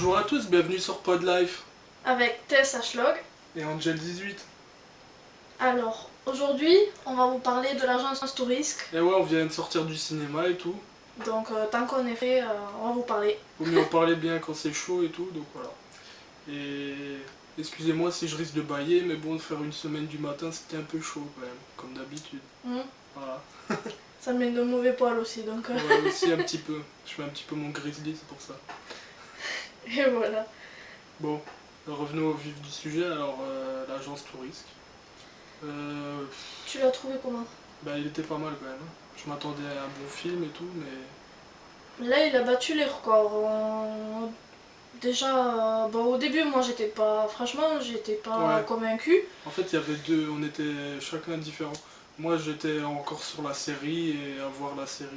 Bonjour à tous, bienvenue sur Podlife avec Tess Ashlog. et Angel18. Alors, aujourd'hui, on va vous parler de l'agence Tourisque. Et ouais, on vient de sortir du cinéma et tout. Donc, tant qu'on est fait, on va vous parler. Faut mieux en parler bien quand c'est chaud et tout, donc voilà. Et excusez-moi si je risque de bailler, mais bon, faire une semaine du matin, c'était un peu chaud quand même, comme d'habitude. Voilà. Ça me met de mauvais poils aussi, donc... Ouais, aussi un petit peu. Je fais un petit peu mon grizzly, c'est pour ça. Et voilà. Bon, revenons au vif du sujet, alors l'agence Tourisque. Tu l'as trouvé comment? Bah, il était pas mal quand même. Je m'attendais à un bon film et tout, mais... Là, il a battu les records. Déjà, bon, au début, moi, franchement, j'étais pas convaincue. En fait, il y avait deux, on était chacun différent. Moi, j'étais encore sur la série et à voir la série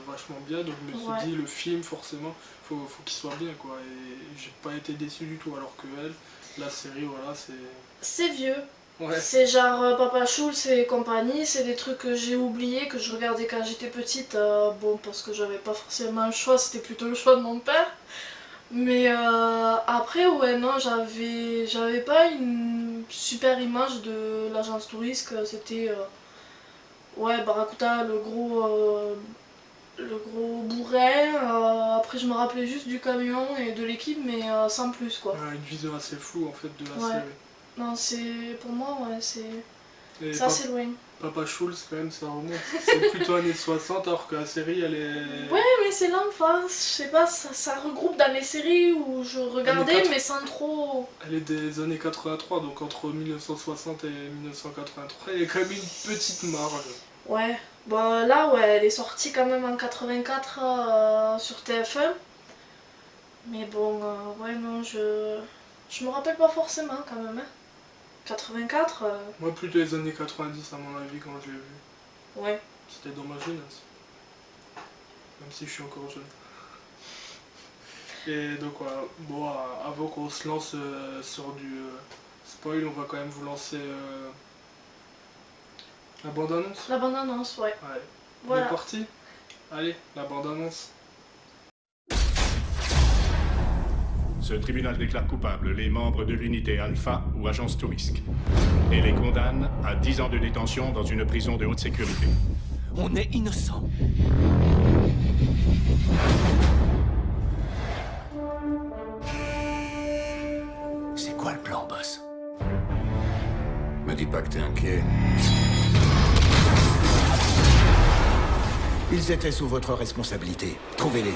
vachement bien, donc je me suis dit, le film, forcément, faut qu'il soit bien, quoi. Et j'ai pas été déçu du tout, alors que elle, la série, voilà, c'est... C'est vieux. Ouais. C'est genre Papa Schultz et compagnie, c'est des trucs que j'ai oubliés, que je regardais quand j'étais petite, bon, parce que j'avais pas forcément le choix, c'était plutôt le choix de mon père. Mais après, ouais, non, j'avais pas une super image de l'agence Tourisque, c'était, ouais, Barracuda, le gros bourrin, après je me rappelais juste du camion et de l'équipe, mais sans plus, quoi. Ouais, une vision assez floue, en fait, de la série. Non, pour moi, ouais, c'est Et assez loin. Papa Schultz, quand même, ça remonte. C'est plutôt années 60, alors que la série, elle est... Ouais, mais c'est l'enfance, je sais pas, ça regroupe dans les séries où je regardais, mais sans trop... Elle est des années 83, donc entre 1960 et 1983, il y a quand même une petite marge. Ouais, bon là, ouais, elle est sortie quand même en 84 sur TF1. Mais bon, ouais, non, je me rappelle pas forcément quand même, hein. 84 Moi, plutôt les années 90, à mon avis, quand je l'ai vu. Ouais. C'était dans ma jeunesse. Même si je suis encore jeune. Et donc, voilà. Bon, avant qu'on se lance sur du spoil, on va quand même vous lancer la bande-annonce. La bande-annonce, ouais. Ouais. Voilà. On est parti. Allez, la bande-annonce. Ce tribunal déclare coupables les membres de l'unité Alpha ou agence Tourisque et les condamne à 10 ans de détention dans une prison de haute sécurité. On est innocent. C'est quoi le plan, boss? Me dis pas que t'es inquiet. Ils étaient sous votre responsabilité. Trouvez-les.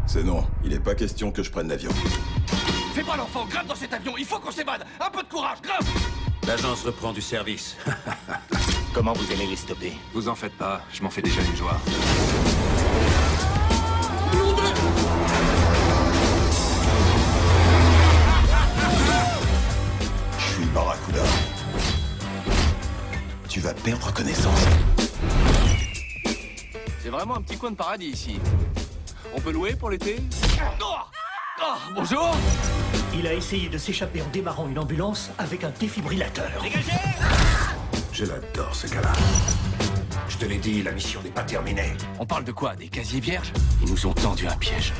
C'est non, il est pas question que je prenne l'avion. Fais pas l'enfant, grimpe dans cet avion, il faut qu'on s'évade. Un peu de courage, grimpe. L'agence reprend du service. Comment vous allez les stopper? Vous en faites pas, je m'en fais déjà une joie. Je suis Barracuda. Tu vas perdre connaissance. C'est vraiment un petit coin de paradis ici. On peut louer pour l'été? Bonjour. Il a essayé de s'échapper en démarrant une ambulance avec un défibrillateur. Dégagez! Je l'adore, ce gars-là. Je te l'ai dit, la mission n'est pas terminée. On parle de quoi? Des casiers vierges? Ils nous ont tendu un piège.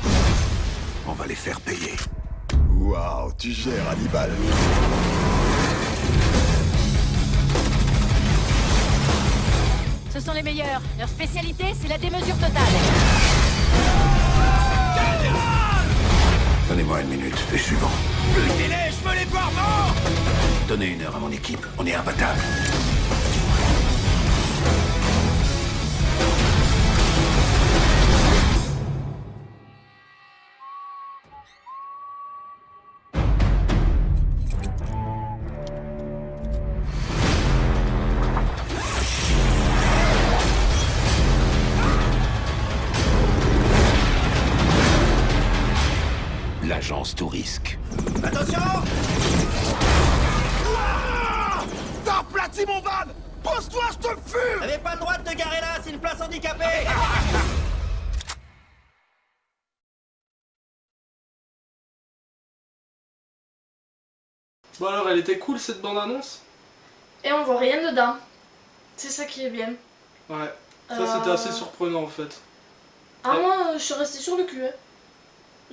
On va les faire payer. Waouh, tu gères, Hannibal. Ce sont les meilleurs. Leur spécialité, c'est la démesure totale. Donnez-moi une minute et je suis bon. Butez-les, je veux les voir morts! Donnez 1 heure à mon équipe, on est imbattable. L'agence Tourisque. Attention! T'as aplati mon van! Pose-toi, je te fume! T'avais pas le droit de te garer là, c'est une place handicapée. Bon alors, elle était cool cette bande-annonce? Et on voit rien dedans. C'est ça qui est bien. Ouais. Ça c'était assez surprenant en fait. Ah, moi, je suis restée sur le cul, hein.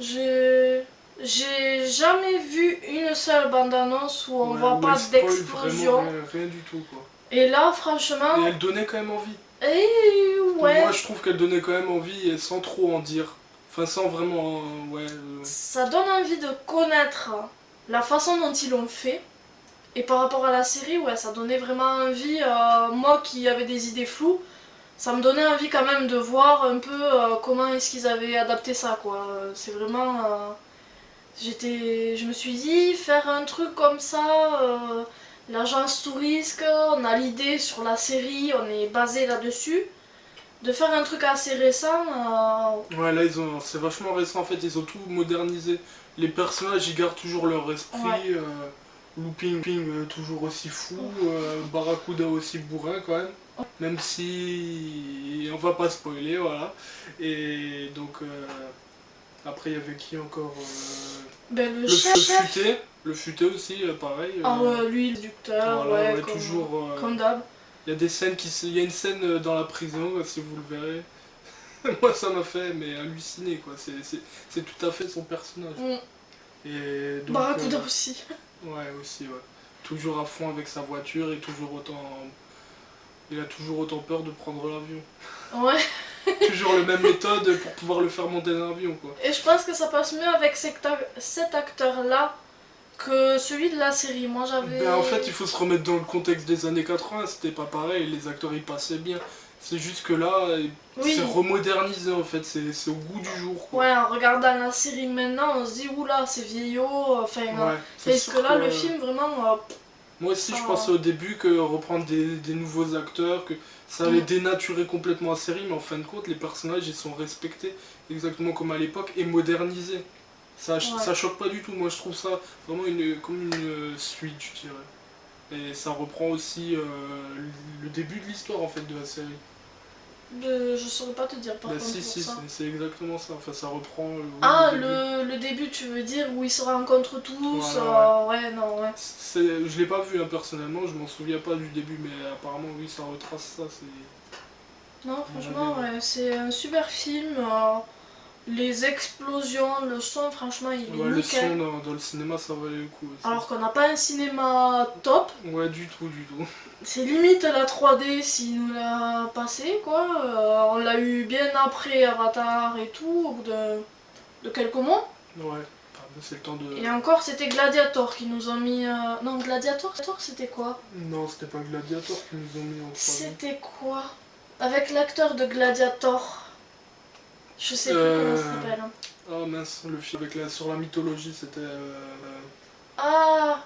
J'ai jamais vu une seule bande-annonce où on voit où pas elle spoil d'explosion. vraiment rien du tout, quoi. Et là, franchement, Et elle donnait quand même envie. ouais, Moi, je trouve qu'elle donnait quand même envie et sans trop en dire. Enfin, sans vraiment. Ouais. ça donne envie de connaître la façon dont ils l'ont fait. Et par rapport à la série, ouais, ça donnait vraiment envie. Moi qui avais des idées floues, ça me donnait envie quand même de voir un peu comment est-ce qu'ils avaient adapté ça, quoi. C'est vraiment. Je me suis dit, faire un truc comme ça, l'agence Tourisque, on a l'idée sur la série, on est basé là-dessus. De faire un truc assez récent. Ouais, là, c'est vachement récent en fait, ils ont tout modernisé. Les personnages, ils gardent toujours leur esprit. Ouais. Looping, toujours aussi fou. Barracuda aussi bourrin quand même. Même si. On va pas spoiler, voilà. Et donc. Après, il y avait qui encore Ben, le Le chef. futé. Le futé aussi, pareil. Ah ouais, lui, le séducteur, Voilà, ouais, toujours. comme d'hab. Il y a des scènes il y a une scène dans la prison, si vous le verrez. Moi, ça m'a fait mais halluciner, quoi. C'est tout à fait son personnage. Et donc, Barracuda aussi. ouais, aussi, ouais. Toujours à fond avec sa voiture et toujours autant. Il a toujours autant peur de prendre l'avion. Ouais. Toujours la même méthode pour pouvoir le faire monter dans l'avion, quoi. Et je pense que ça passe mieux avec cet acteur-là que celui de la série. Moi, j'avais. Ben, en fait, il faut se remettre dans le contexte des années 80, c'était pas pareil, les acteurs ils passaient bien. C'est juste que là, Oui. c'est remodernisé en fait, c'est au goût du jour, quoi. Ouais, en regardant la série maintenant, on se dit, oula, c'est vieillot. Enfin, Ouais, c'est parce sûr que là, le film, vraiment. Moi aussi, je ça- pensais au début que reprendre des nouveaux acteurs, que ça allait dénaturer complètement la série, mais en fin de compte, les personnages ils sont respectés exactement comme à l'époque et modernisés. Ça choque pas du tout, moi je trouve ça vraiment comme une suite, je dirais. Et ça reprend aussi le début de l'histoire en fait de la série. Je saurais pas te dire par Bah contre si, pour si, ça. c'est exactement ça. Enfin, ça reprend Ah, le début. le début, tu veux dire, où ils se rencontrent tous. Voilà, Ouais, non, ouais. Je l'ai pas vu hein, personnellement, je m'en souviens pas du début, mais apparemment oui, ça retrace ça. Non, franchement, ouais, c'est un super film. Les explosions, le son, franchement, il est Ouais, le son nickel. dans le cinéma, ça valait le coup aussi. Alors qu'on n'a pas un cinéma top. Ouais, du tout, du tout. C'est limite la 3D s'il nous l'a passé, quoi. On l'a eu bien après Avatar et tout, au bout de quelques mois. Ouais, c'est le temps de. Et encore, c'était Gladiator qui nous ont mis. Non, Gladiator, c'était quoi? Non, c'était pas Gladiator qui nous ont mis en 3D. C'était quoi? Avec l'acteur de Gladiator. Je sais plus comment ça s'appelle. Ah mince, le film sur la mythologie, c'était. Ah,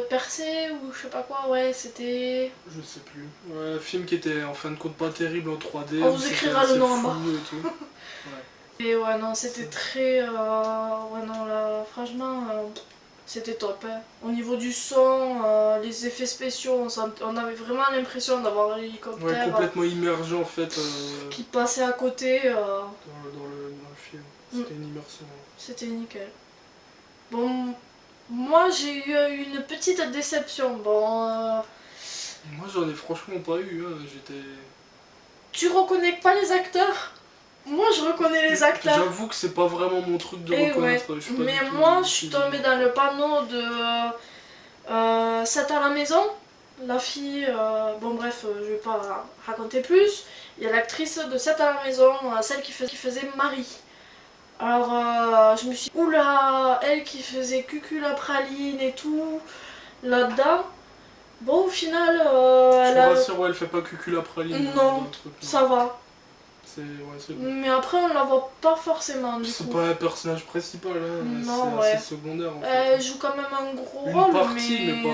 Percé ou je sais pas quoi, ouais, c'était. Je sais plus. Ouais, un film qui était en fin de compte pas terrible en 3D. On vous c'était écrira le assez nom en bas. fou et tout. Ouais. Et ouais, non, c'était très. Ouais, non, là, franchement, c'était top. Hein. Au niveau du son, les effets spéciaux, on avait vraiment l'impression d'avoir un hélicoptère Ouais, complètement immergé en fait qui passait à côté. dans le film. C'était une immersion. C'était nickel. Bon, moi j'ai eu une petite déception. Bon, Moi j'en ai franchement pas eu. Hein. tu reconnais pas les acteurs? Moi je reconnais les acteurs. J'avoue que c'est pas vraiment mon truc de Et reconnaître. ouais. Je suis pas Mais du tout moi je suis tombée dans le panneau de 7 à la maison. La fille, bon bref, je vais pas raconter plus. Il y a l'actrice de 7 à la maison, celle qui faisait Marie. Alors je me suis dit, oula, elle qui faisait Cucu la praline et tout, là-dedans. Bon, au final, Je elle te a... rassure, ouais, elle fait pas cucul la praline. Non, dans le truc, non. ça va. C'est bon. Mais après, on la voit pas forcément du C'est coup. pas un personnage principal, hein. Non, C'est ouais. assez secondaire en fait. Elle joue quand même un gros Une rôle, partie, mais, mais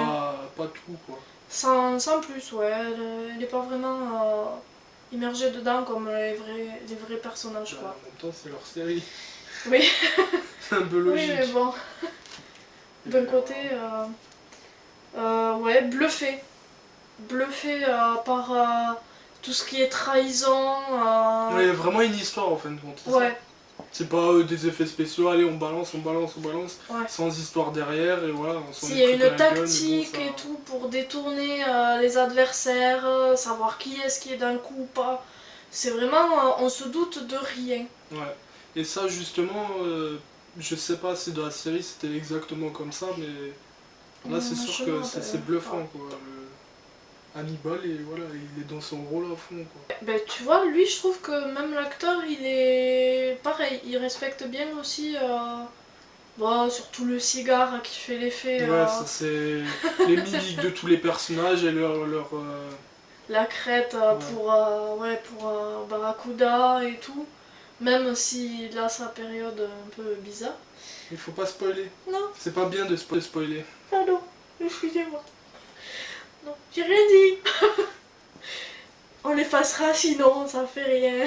pas tout quoi. sans plus, ouais. Elle est pas vraiment immergée dedans comme les vrais personnages, Bah, quoi. en même temps, c'est leur série. Oui. C'est un peu Oui, logique. mais bon. D'un côté, ouais, bluffé. Bluffé par tout ce qui est trahison. Ouais, il y a vraiment une histoire en fin de compte. c'est Ouais, ça. C'est pas des effets spéciaux, allez on balance, ouais. sans histoire derrière et voilà. On s'en S'il est y a pris une plein la gueule, mais tactique bon, ça- et tout pour détourner les adversaires, savoir qui est-ce qui est d'un coup ou pas, c'est vraiment, on se doute de rien. Ouais. Et ça justement, Je sais pas si dans la série c'était exactement comme ça, mais là c'est Je sûr me que rappelle. c'est bluffant quoi. Hannibal, et voilà, il est dans son rôle à fond quoi. Ben, tu vois, lui, je trouve que même l'acteur, il est pareil. Il respecte bien aussi, bon, surtout le cigare qui fait l'effet, Ouais, ça c'est les mimiques de tous les personnages et la crête pour Barracuda et tout. Même s'il a sa période un peu bizarre. Il faut pas spoiler. Non, C'est pas bien de spoiler. pardon, excusez-moi. Non, j'ai rien dit. On l'effacera sinon, ça fait rien.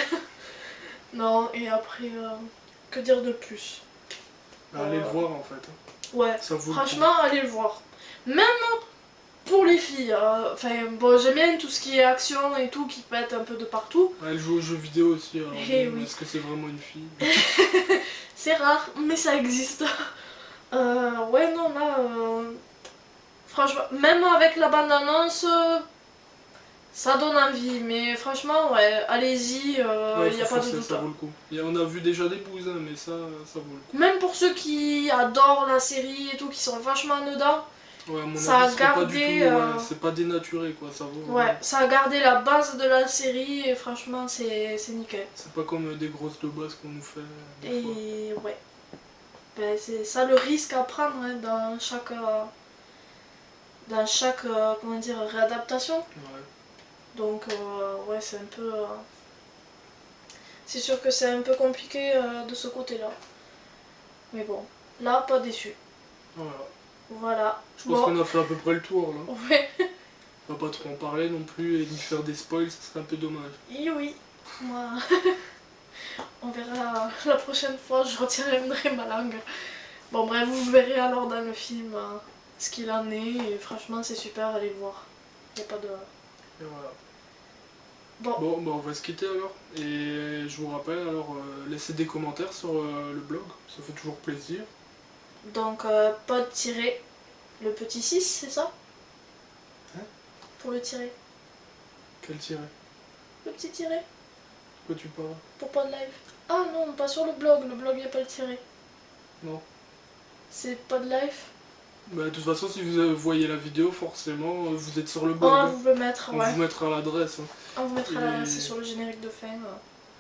Non, et après, que dire de plus? Allez le voir en fait. Ouais, Ça vaut le franchement, allez le voir. Même pour les filles. Enfin, bon, j'aime bien tout ce qui est action et tout, qui pète un peu de partout. coup. Elle joue aux jeux vidéo aussi, alors Eh bon, oui. est-ce que c'est vraiment une fille? C'est rare, mais ça existe. Ouais, non, là, franchement, même avec la bande-annonce, ça donne envie. Mais franchement, ouais, allez-y, Ouais, il n'y a faut pas de foncer, doute. ça vaut le coup. On a vu déjà des bousins, mais ça vaut le coup. Même pour ceux qui adorent la série et tout, qui sont vachement dedans, Ouais, à mon ça avis, a ce sera pas du gardé, tout, ouais, c'est pas dénaturé quoi, ça vaut. ouais, ça a gardé la base de la série et franchement, c'est nickel. C'est pas comme des grosses de base qu'on nous fait des fois. Et ouais, ben, c'est ça le risque à prendre hein, dans chaque comment dire, réadaptation. Ouais. Donc ouais, c'est un peu... c'est sûr que c'est un peu compliqué de ce côté-là. Mais bon, là, pas déçu. Voilà. Voilà. Je pense qu'on a fait à peu près le tour là. Ouais. On va pas trop en parler non plus et ni faire des spoils, ce serait un peu dommage. Et oui, moi... on verra la prochaine fois, je retiendrai ma langue. Bon bref, vous verrez alors dans le film ce qu'il en est et franchement c'est super, allez le voir. Y a pas de... Et voilà. Bon, Bon, bah on va se quitter alors. Et je vous rappelle alors, laissez des commentaires sur le blog, ça fait toujours plaisir. donc pod tirer le petit 6, c'est ça? Hein? Pour le tirer. Quel tiret? Le petit tiret. De quoi tu parles? Pour pod live. Ah non, pas sur le blog y a pas le tiret. Non. C'est pod live. Bah de toute façon si vous voyez la vidéo forcément vous êtes sur le blog. On va hein. vous le mettre, On ouais. vous mettra l'adresse. Hein. On vous mettra Et- là, c'est sur le générique de fin.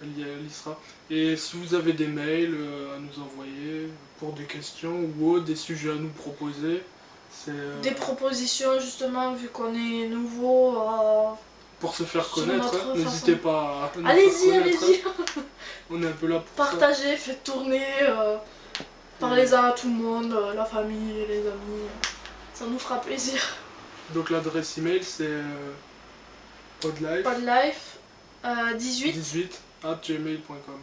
Elle y sera. Et si vous avez des mails à nous envoyer pour des questions ou autres, des sujets à nous proposer, c'est Des propositions justement, vu qu'on est nouveau. pour se faire sur connaître. notre hein. N'hésitez façon. pas à nous Allez-y, faire connaître. allez-y. hein. On est un peu là pour ça. Partagez, faites tourner, parlez-en à tout le monde, la famille, les amis. Ça nous fera plaisir. Donc l'adresse email c'est podlife Podlife 18. 18@gmail.com.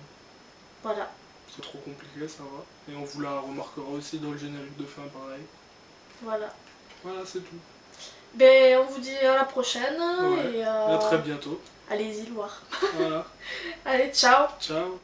Voilà. C'est trop compliqué, ça va. Et on vous la remarquera aussi dans le générique de fin, pareil. Voilà. Voilà, c'est tout. Ben, on vous dit à la prochaine. Ouais. Et À très bientôt. allez-y le voir. Voilà. Allez, ciao. Ciao.